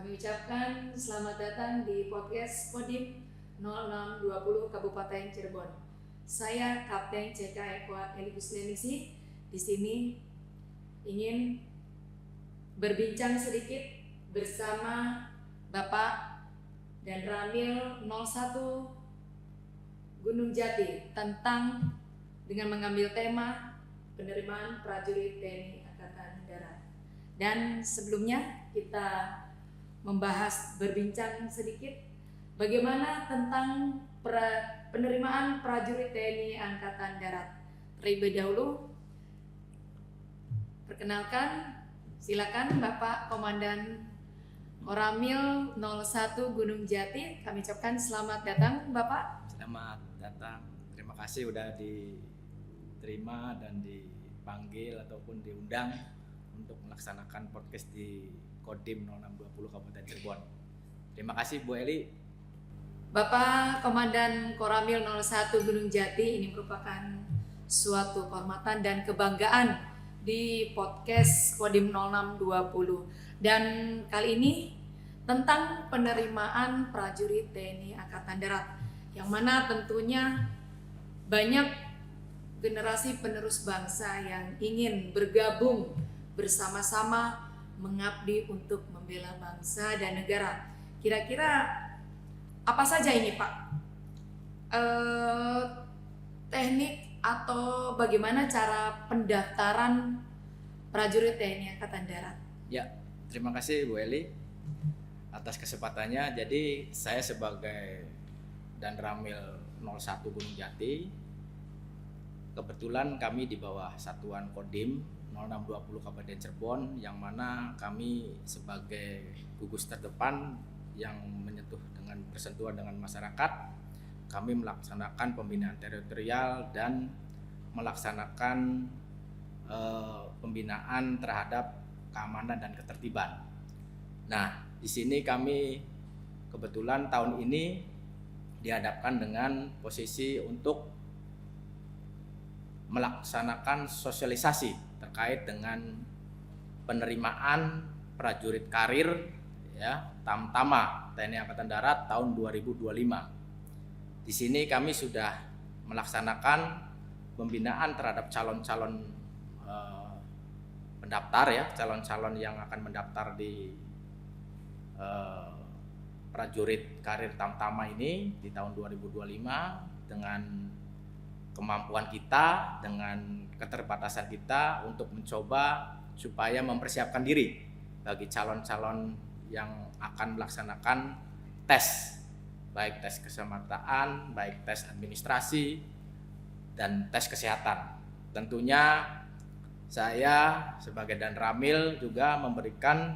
Kami ucapkan selamat datang di podcast Kodim 0620 Kabupaten Cirebon. Saya Kapten CK Eko Eligus Lenisi di sini ingin berbincang sedikit bersama Bapak dan Ramil 01 Gunung Jati tentang dengan mengambil tema penerimaan prajurit TNI Angkatan Darat. Dan sebelumnya kita membahas berbincang sedikit bagaimana tentang penerimaan prajurit TNI Angkatan Darat. Terlebih dahulu perkenalkan, silakan Bapak Komandan Koramil 01 Gunung Jati. Kami ucapkan selamat datang Bapak. Selamat datang. Terima kasih udah diterima dan dipanggil ataupun diundang untuk melaksanakan podcast di Kodim 0620 Kabupaten Cirebon. Terima kasih Bu Eli. Bapak Komandan Koramil 01 Gunung Jati, ini merupakan suatu kehormatan dan kebanggaan di podcast Kodim 0620. Dan kali ini tentang penerimaan prajurit TNI Angkatan Darat, yang mana tentunya banyak generasi penerus bangsa yang ingin bergabung bersama-sama mengabdi untuk membela bangsa dan negara. Kira-kira apa saja ini Pak? Teknik atau bagaimana cara pendaftaran prajurit TNI Angkatan Darat? Ya, terima kasih Bu Eli atas kesempatannya. Jadi saya sebagai Dan Ramil 01 Gunung Jati, kebetulan kami di bawah Satuan Kodim 0620 Kabupaten Cirebon, yang mana kami sebagai gugus terdepan yang menyentuh dengan bersentuhan dengan masyarakat. Kami melaksanakan pembinaan teritorial dan melaksanakan pembinaan terhadap keamanan dan ketertiban. Nah, di sini kami kebetulan tahun ini dihadapkan dengan posisi untuk melaksanakan sosialisasi terkait dengan penerimaan prajurit karir ya Tamtama TNI Angkatan Darat tahun 2025. Di sini kami sudah melaksanakan pembinaan terhadap calon-calon pendaftar ya, calon-calon yang akan mendaftar di prajurit karir Tamtama ini di tahun 2025 dengan kemampuan kita, dengan keterbatasan kita untuk mencoba supaya mempersiapkan diri bagi calon-calon yang akan melaksanakan tes, baik tes keselamatan, baik tes administrasi, dan tes kesehatan. Tentunya saya sebagai Dan Ramil juga memberikan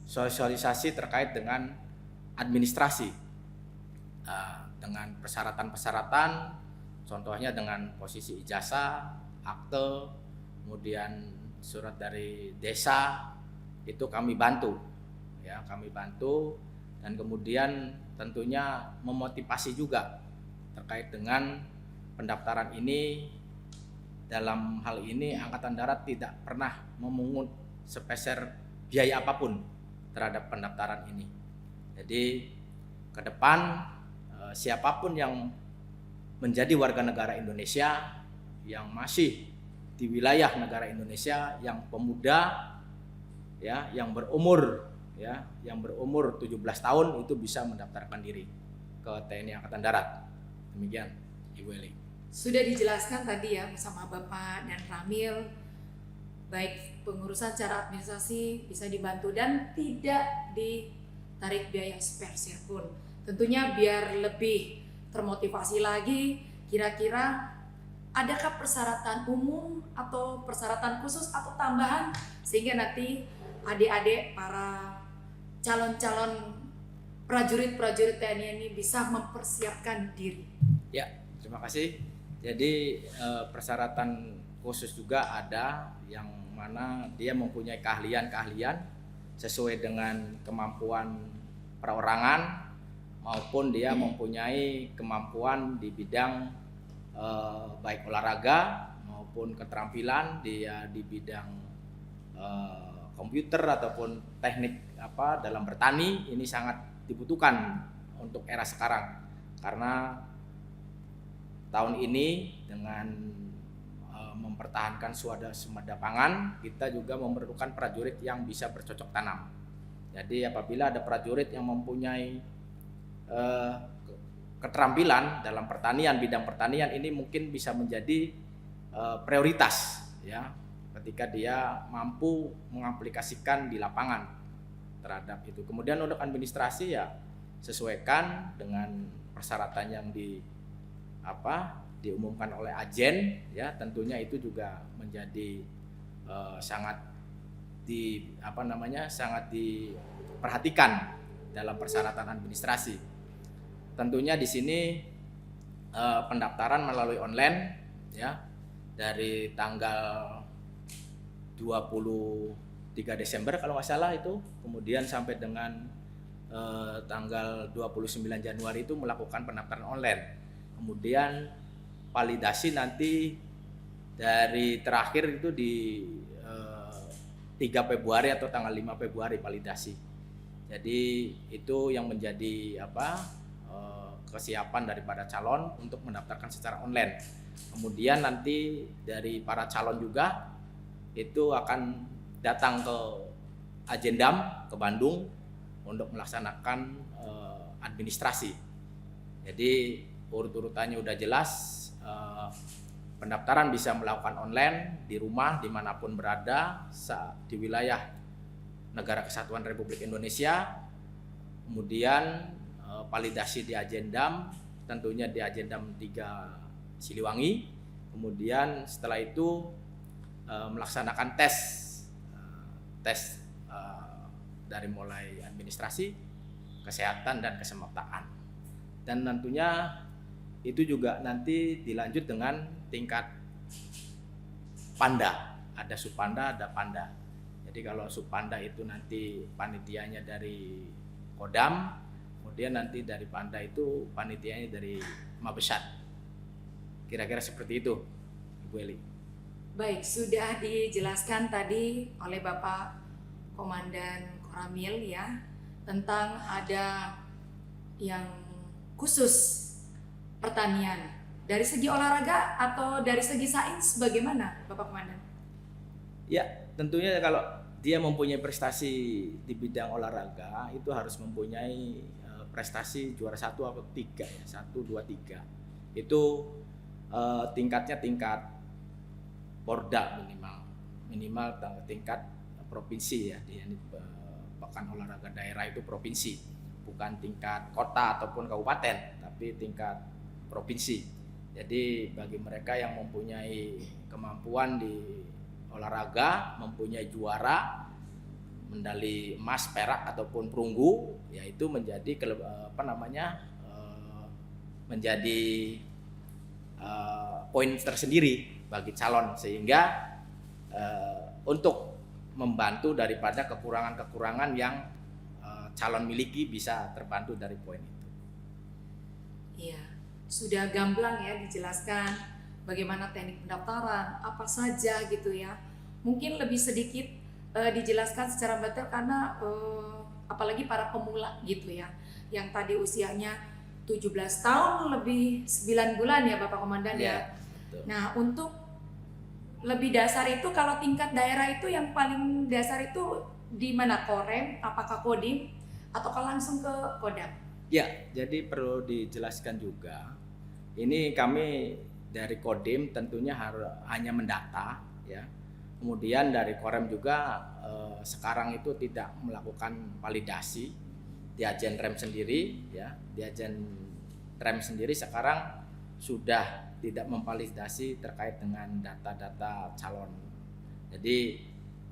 sosialisasi terkait dengan administrasi, dengan persyaratan-persyaratan, contohnya dengan posisi ijazah, akte, kemudian surat dari desa, itu kami bantu ya, kami bantu. Dan kemudian tentunya memotivasi juga terkait dengan pendaftaran ini. Dalam hal ini Angkatan Darat tidak pernah memungut sepeser biaya apapun terhadap pendaftaran ini. Jadi ke depan siapapun yang menjadi warga negara Indonesia yang masih di wilayah negara Indonesia, yang pemuda ya, yang berumur 17 tahun itu bisa mendaftarkan diri ke TNI Angkatan Darat. Demikian Ibu Eli. Sudah dijelaskan tadi ya bersama Bapak dan Ramil, baik pengurusan secara administrasi bisa dibantu dan tidak ditarik biaya sepeser pun. Tentunya biar lebih termotivasi lagi, kira-kira adakah persyaratan umum atau persyaratan khusus atau tambahan sehingga nanti adik-adik para calon-calon prajurit TNI ini bisa mempersiapkan diri? Ya, terima kasih. Jadi persyaratan khusus juga ada, yang mana dia mempunyai keahlian-keahlian sesuai dengan kemampuan perorangan, maupun dia mempunyai kemampuan di bidang baik olahraga maupun keterampilan dia di bidang komputer ataupun teknik dalam bertani ini sangat dibutuhkan untuk era sekarang, karena tahun ini dengan mempertahankan swasembada pangan, kita juga memerlukan prajurit yang bisa bercocok tanam. Jadi apabila ada prajurit yang mempunyai keterampilan dalam pertanian, bidang pertanian ini mungkin bisa menjadi prioritas ya, ketika dia mampu mengaplikasikan di lapangan terhadap itu. Kemudian untuk administrasi ya sesuaikan dengan persyaratan yang diumumkan oleh Ajen ya, tentunya itu juga menjadi sangat diperhatikan dalam persyaratan administrasi. Tentunya di sini pendaftaran melalui online ya, dari tanggal 23 Desember kalau nggak salah itu, kemudian sampai dengan tanggal 29 Januari itu melakukan pendaftaran online. Kemudian validasi nanti dari terakhir itu di 3 Februari atau tanggal 5 Februari validasi. Jadi itu yang menjadi kesiapan daripada calon untuk mendaftarkan secara online. Kemudian nanti dari para calon juga itu akan datang ke Ajendam ke Bandung untuk melaksanakan administrasi. Jadi urut-urutannya udah jelas, pendaftaran bisa melakukan online di rumah dimanapun berada di wilayah Negara Kesatuan Republik Indonesia. Kemudian validasi di Ajendam, tentunya di Ajendam 3 Siliwangi. Kemudian setelah itu melaksanakan tes dari mulai administrasi, kesehatan dan kesemaptaan. Dan tentunya itu juga nanti dilanjut dengan tingkat Panda, ada Supanda, ada Panda. Jadi kalau Supanda itu nanti panitianya dari Kodam, kemudian nanti dari Panda itu panitianya dari Mabesat. Kira-kira seperti itu, Ibu Eli. Baik, sudah dijelaskan tadi oleh Bapak Komandan Koramil ya, tentang ada yang khusus pertanian. Dari segi olahraga atau dari segi sains bagaimana Bapak Komandan? Ya, tentunya kalau dia mempunyai prestasi di bidang olahraga itu harus mempunyai prestasi juara 1 atau 3 ya, 1, 2, 3. Itu tingkatnya tingkat Porda minimal tingkat provinsi ya. Di Pekan Olahraga Daerah itu provinsi, bukan tingkat kota ataupun kabupaten, tapi tingkat provinsi. Jadi bagi mereka yang mempunyai kemampuan di olahraga, mempunyai juara, medali emas, perak ataupun perunggu, yaitu menjadi menjadi poin tersendiri bagi calon, sehingga untuk membantu daripada kekurangan-kekurangan yang calon miliki bisa terbantu dari poin itu. Iya, sudah gamblang ya dijelaskan bagaimana teknik pendaftaran, apa saja gitu ya. Mungkin lebih sedikit dijelaskan secara detail karena apalagi para pemula gitu ya, yang tadi usianya 17 tahun lebih 9 bulan ya Bapak Komandan ya. Betul. Nah, untuk lebih dasar itu kalau tingkat daerah itu yang paling dasar itu di mana, Korem, apakah Kodim ataukah langsung ke Kodam? Ya, jadi perlu dijelaskan juga. Ini kami dari Kodim tentunya hanya mendata ya. Kemudian dari Korem juga sekarang itu tidak melakukan validasi di Ajen Rem sendiri ya. Di Ajen Rem sendiri sekarang sudah tidak memvalidasi terkait dengan data-data calon. Jadi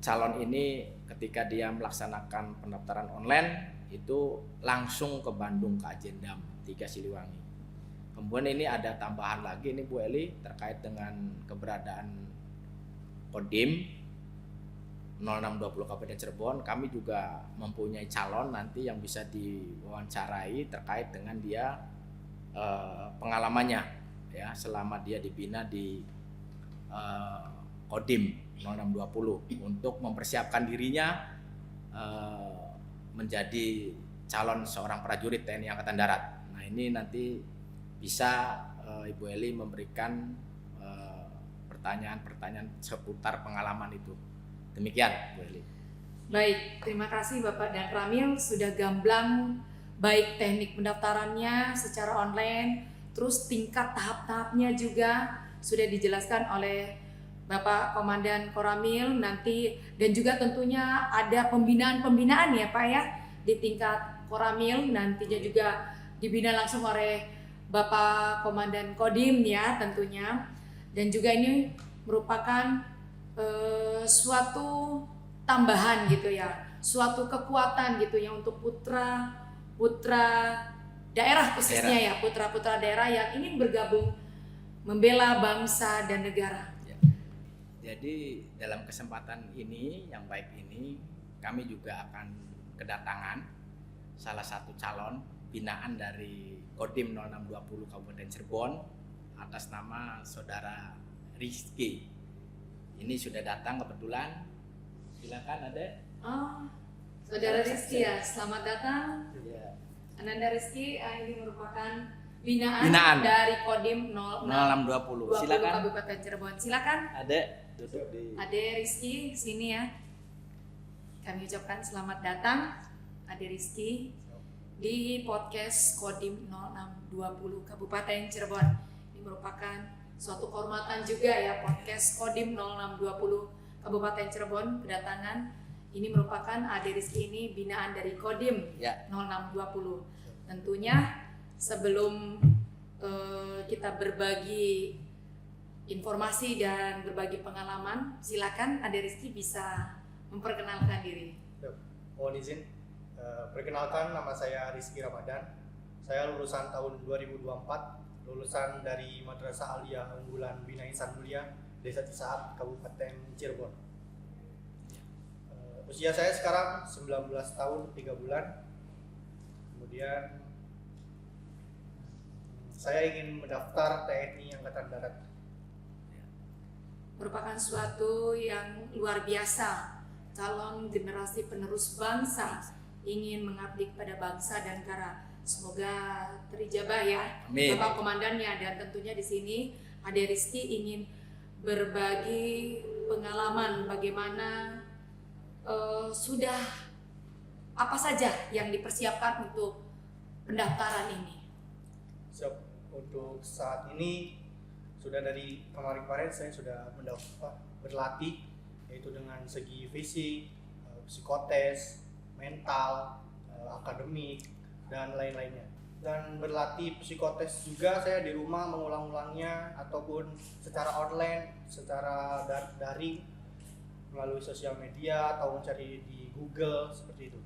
calon ini ketika dia melaksanakan pendaftaran online itu langsung ke Bandung ke Ajendam 3 Siliwangi. Kemudian ini ada tambahan lagi ini Bu Eli terkait dengan keberadaan Kodim 0620 Kabupaten Cirebon. Kami juga mempunyai calon nanti yang bisa diwawancarai terkait dengan dia pengalamannya ya selama dia dibina di Kodim 0620 untuk mempersiapkan dirinya menjadi calon seorang prajurit TNI Angkatan Darat. Nah, ini nanti bisa Ibu Eli memberikan pertanyaan-pertanyaan seputar pengalaman itu. Demikian, Bu Eli. Baik, terima kasih Bapak dan Ramil sudah gamblang baik teknik pendaftarannya secara online, terus tingkat tahap-tahapnya juga sudah dijelaskan oleh Bapak Komandan Koramil nanti, dan juga tentunya ada pembinaan ya Pak ya di tingkat Koramil, nantinya juga dibina langsung oleh Bapak Komandan Kodim ya tentunya, dan juga ini merupakan suatu tambahan gitu ya, suatu kekuatan gitu ya untuk putra daerah khususnya ya, putra daerah yang ingin bergabung membela bangsa dan negara. Jadi dalam kesempatan ini yang baik ini, kami juga akan kedatangan salah satu calon binaan dari Kodim 0620 Kabupaten Cirebon atas nama Saudara Rizky. Ini sudah datang kebetulan. Silakan Adek. Oh, Saudara Rizky ya, selamat datang. Ya. Ananda Rizky, ini merupakan binaan dari Kodim 0620. Silakan. Kabupaten Cirebon. Silakan. Adek duduk di. Ade Rizky sini ya. Kami ucapkan selamat datang Ade Rizky di podcast Kodim 0620 Kabupaten Cirebon. Ini merupakan suatu kehormatan juga ya, podcast Kodim 0620 Kabupaten Cirebon kedatangan. Ini merupakan Ade Rizky ini binaan dari Kodim 0620. Tentunya sebelum kita berbagi informasi dan berbagi pengalaman, silakan Ade Rizky bisa memperkenalkan diri. Mohon izin, perkenalkan nama saya Rizky Ramadan. Saya lulusan tahun 2024, lulusan dari Madrasah Aliyah Unggulan Bina Insan Mulia, Desa Cisaat, Kabupaten Cirebon. Usia saya sekarang 19 tahun 3 bulan. Kemudian saya ingin mendaftar TNI Angkatan Darat. Merupakan suatu yang luar biasa, calon generasi penerus bangsa ingin mengabdi kepada bangsa dan negara. Semoga terijabah ya. Amin. Bapak komandannya, dan tentunya di sini Ade Rizky ingin berbagi pengalaman bagaimana sudah apa saja yang dipersiapkan untuk pendaftaran ini. Untuk saat ini sudah dari kemarin-kemarin saya sudah berlatih, yaitu dengan segi fisik, psikotes, mental, akademik, dan lain-lainnya. Dan berlatih psikotes juga saya di rumah mengulang-ulangnya ataupun secara online, secara daring melalui sosial media atau mencari di Google seperti itu.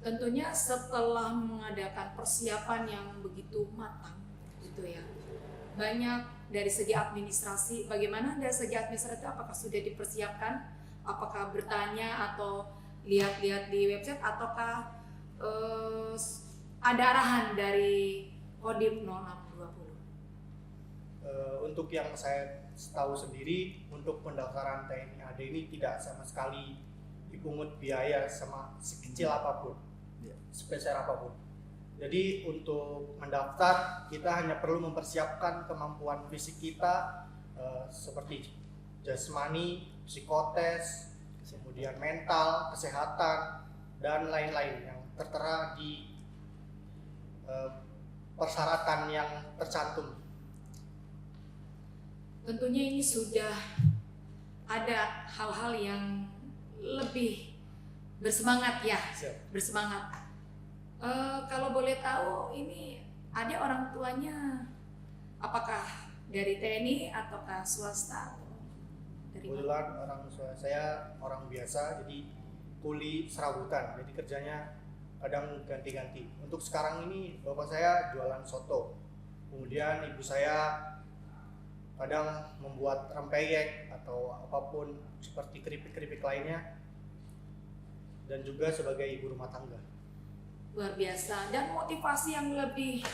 Tentunya setelah mengadakan persiapan yang begitu matang gitu ya, banyak dari segi administrasi. Bagaimana dari segi administrasi, apakah sudah dipersiapkan? Apakah bertanya atau lihat-lihat di website, ataukah ada arahan dari Kodim 0620? Untuk yang saya tahu sendiri, untuk pendaftaran TNI AD ini tidak sama sekali dipungut biaya sama sekecil apapun, sebesar apapun. Jadi untuk mendaftar kita hanya perlu mempersiapkan kemampuan fisik kita, seperti jasmani, psikotes, kemudian mental, kesehatan, dan lain-lain yang tertera di persyaratan yang tercantum. Tentunya ini sudah ada hal-hal yang lebih bersemangat ya, bersemangat. Kalau boleh tahu, ini ada orang tuanya apakah dari TNI ataukah swasta? Kebetulan orang tua saya orang biasa, jadi kuli serabutan, jadi kerjanya kadang ganti-ganti. Untuk sekarang ini bapak saya jualan soto, kemudian ibu saya kadang membuat rempeyek atau apapun seperti keripik-keripik lainnya, dan juga sebagai ibu rumah tangga. Luar biasa. Dan motivasi yang lebih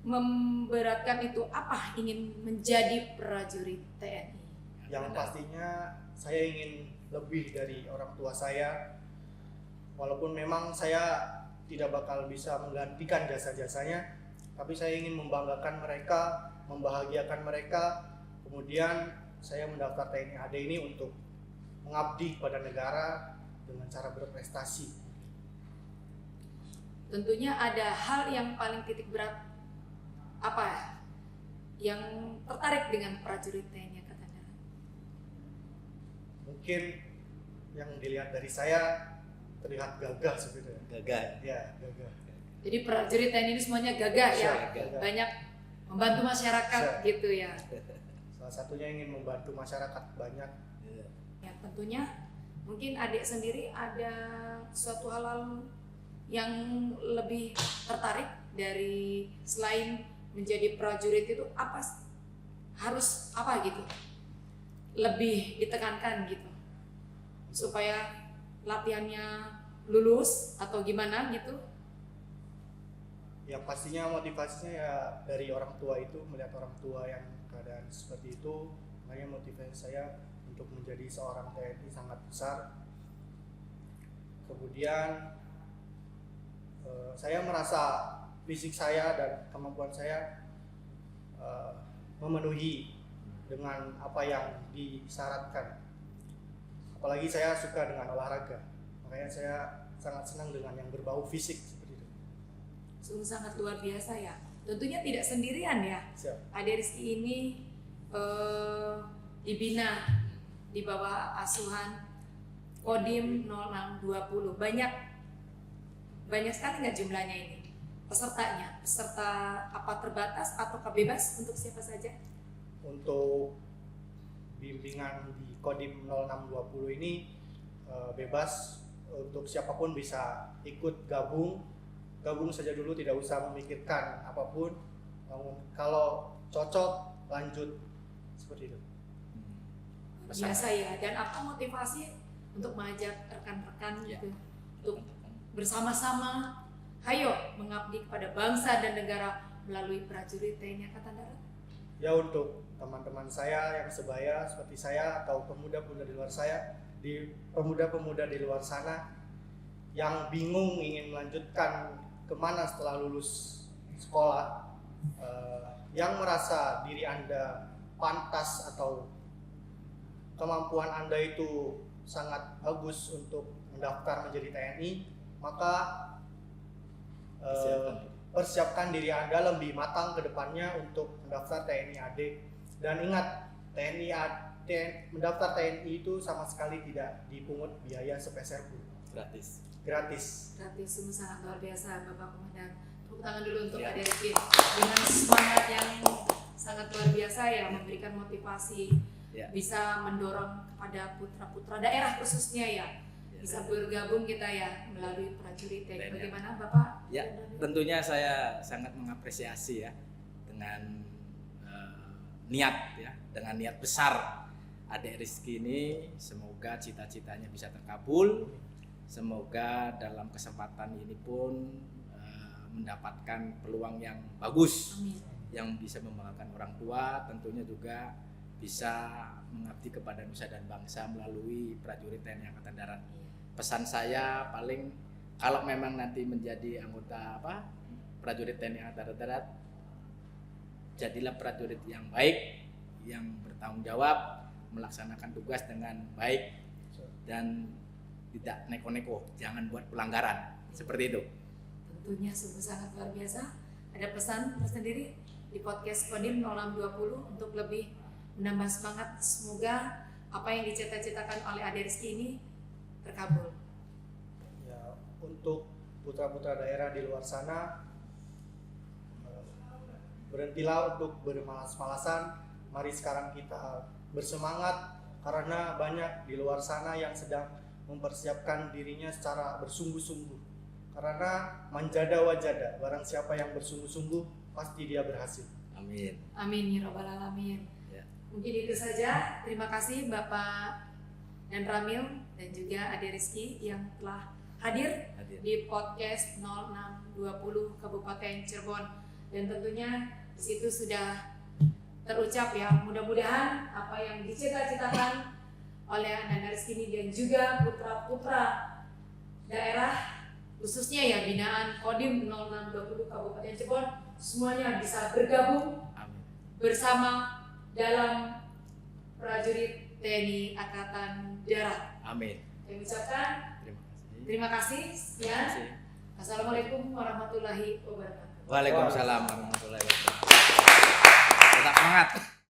memberatkan itu apa? Ingin menjadi prajurit TNI. Yang pastinya saya ingin lebih dari orang tua saya, walaupun memang saya tidak bakal bisa menggantikan jasa-jasanya, tapi saya ingin membanggakan mereka, membahagiakan mereka. Kemudian saya mendaftar TNI AD ini untuk mengabdi kepada negara dengan cara berprestasi. Tentunya ada hal yang paling titik berat apa yang tertarik dengan prajurit TNI Angkatan Darat? Mungkin yang dilihat dari saya terlihat gagah sebenarnya. Gagah. Ya, gagah. Jadi prajurit TNI ini semuanya gagah ya, Gagah. banyak membantu masyarakat Siap. gitu ya. Salah satunya ingin membantu masyarakat banyak. Ya tentunya mungkin adik sendiri ada suatu hal yang lebih tertarik dari selain menjadi prajurit itu apa, harus apa gitu, lebih ditekankan gitu supaya latihannya lulus atau gimana gitu? Yang pastinya motivasinya ya dari orang tua itu, melihat orang tua yang keadaan seperti itu, makanya motivasi saya untuk menjadi seorang TNI sangat besar. Kemudian saya merasa fisik saya dan kemampuan saya memenuhi dengan apa yang disyaratkan. Apalagi saya suka dengan olahraga, makanya saya sangat senang dengan yang berbau fisik seperti itu. Sungguh sangat luar biasa ya. Tentunya tidak sendirian ya. Siap. Ade Rizky ini dibina di bawah asuhan Kodim 0620. Banyak sekali nggak jumlahnya ini pesertanya? Peserta apa terbatas atau bebas untuk siapa saja? Untuk bimbingan di Kodim 0620 ini bebas, untuk siapapun bisa ikut gabung saja dulu, tidak usah memikirkan apapun. Kalau cocok lanjut, seperti itu. Biasa ya. Dan apa motivasi untuk mengajak rekan-rekan Ya. gitu untuk bersama-sama hayo mengabdi kepada bangsa dan negara melalui prajurit TNI Angkatan Darat? Ya, untuk teman-teman saya yang sebaya seperti saya atau pemuda-pemuda di luar pemuda-pemuda di luar sana yang bingung ingin melanjutkan kemana setelah lulus sekolah, yang merasa diri Anda pantas atau kemampuan Anda itu sangat bagus untuk mendaftar menjadi TNI, maka persiapkan diri Anda lebih matang ke depannya untuk mendaftar TNI AD. Dan ingat, mendaftar TNI itu sama sekali tidak dipungut biaya sepeser pun. Gratis. Gratis, sungguh sangat luar biasa Bapak Komandan. Tepuk tangan dulu untuk Ya. Ade Rizky dengan semangat yang sangat luar biasa ya, memberikan motivasi, Ya. bisa mendorong kepada putra-putra daerah khususnya ya, bisa bergabung kita ya melalui prajurit TNI. Bagaimana Bapak? Ya, tentunya saya sangat mengapresiasi ya dengan niat ya, dengan niat besar Adik Rizky ini. Semoga cita-citanya bisa terkabul. Semoga dalam kesempatan ini pun mendapatkan peluang yang bagus. Amin. Yang bisa membanggakan orang tua, tentunya juga bisa mengabdi kepada nusa dan bangsa melalui prajurit TNI Angkatan Darat. Pesan saya paling, kalau memang nanti menjadi anggota prajurit TNI Angkatan Darat, jadilah prajurit yang baik, yang bertanggung jawab, melaksanakan tugas dengan baik dan tidak neko-neko, jangan buat pelanggaran seperti itu. Tentunya sungguh sangat luar biasa. Ada pesan tersendiri di podcast Kodim 0620 untuk lebih menambah semangat. Semoga apa yang dicita-citakan oleh Ade Rizky ini terkabul. Ya, untuk putra-putra daerah di luar sana, berhentilah untuk bermalas-malasan. Mari sekarang kita bersemangat, karena banyak di luar sana yang sedang mempersiapkan dirinya secara bersungguh-sungguh. Karena manjada wajada, barang siapa yang bersungguh-sungguh pasti dia berhasil. Amin. Amin ya rabbal alamin. Ya. Mungkin itu saja. Terima kasih Bapak dan Ramil dan juga Ade Rizky yang telah hadir di podcast 0620 Kabupaten Cirebon. Dan tentunya di situ sudah terucap ya. Mudah-mudahan apa yang dicita-citakan oleh Ananda Rizkini dan juga putra-putra daerah khususnya ya binaan Kodim 0620 Kabupaten Cirebon semuanya bisa bergabung Amin. bersama dalam prajurit TNI Angkatan Darat. Amin. Saya ucapkan terima kasih. Sekian. Assalamualaikum warahmatullahi wabarakatuh. Waalaikumsalam warahmatullahi wabarakatuh. Tetap semangat.